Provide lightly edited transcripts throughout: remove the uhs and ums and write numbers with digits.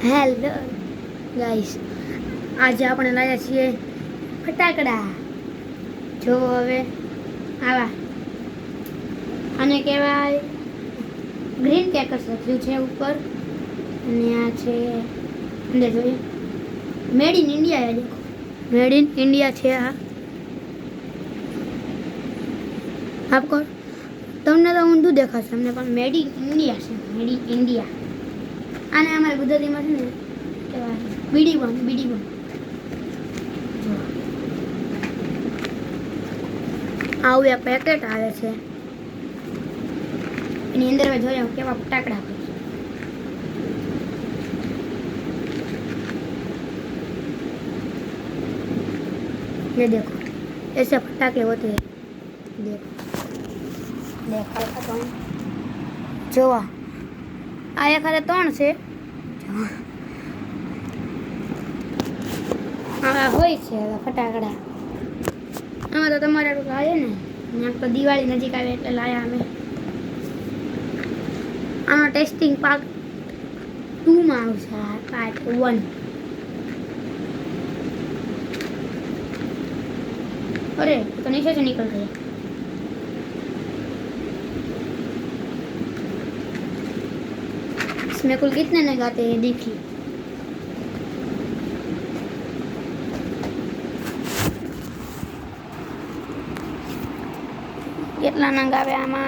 Hello guys, આજે આપણે લાવ્યા છીએ ફટાકડા. જો હવે આવા આને કહેવાય ગ્રીન ક્રેકર્સ લખ્યું છે ઉપર, અને આ છે અંદર જોઈએ મેડ ઇન ઇન્ડિયા. દેખો મેડ ઇન ઇન્ડિયા છે આ. આપકો તમને તો ઊંધું દેખાશે, અમને પણ મેડ ઇન ઇન્ડિયા છે. Made in India. આને અમારે ગુજરાતીમાં છે ને કહેવાય બીડી બમ. આવું એક પેકેટ આવે છે, એની અંદર મેં જોયા કેવા ફટાકડા હોય. ये देखो ऐसे फटाके होते हैं. देखो तो જોવા આ એક હારે 3 છે. આ હોય છે ફટાકડા. આમાં તો તમારે લાવે ને, તો દિવાળી નજીક આવે એટલે લાયા અમે. આનો ટેસ્ટિંગ પાર્ટ 2 માં આવશે. પાર્ટ 1. अरे तो नीचे से निकल गया. इसमें कुल कितने नग आते हैं देखिए. કેટલા નંગ આવે આમાં?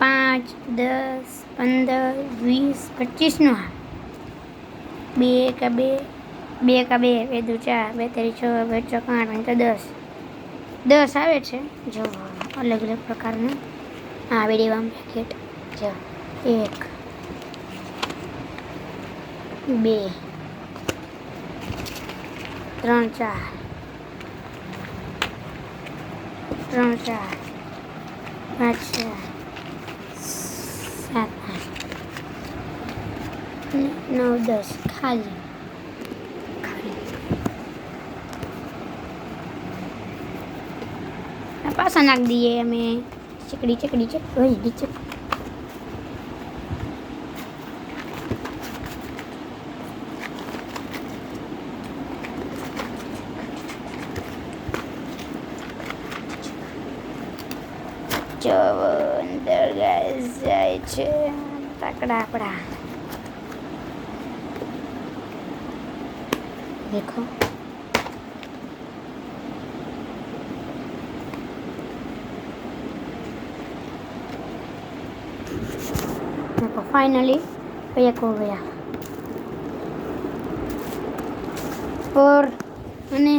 5, 10, 15, 20, 25 નો. 2 का 2, 2 का 2, 2 दू 4, 2 तेरी 6, 2 ચોક 8, 10. 10 આવે છે. જો અલગ અલગ પ્રકારના આ વિડીયોમાં પેકેટ. જો 1, 2, 3, 4, 3, 4, 5, 6, 7, 8, 9, 10 ખાલી. પાછા નાખ દઈએ અમે. ચકડી હોય નીચે. જો અંદર ગાઈસ જાય છે ફટાકડા આપણા. દેખો देखो फाइनली पैक हो गया. और मैंने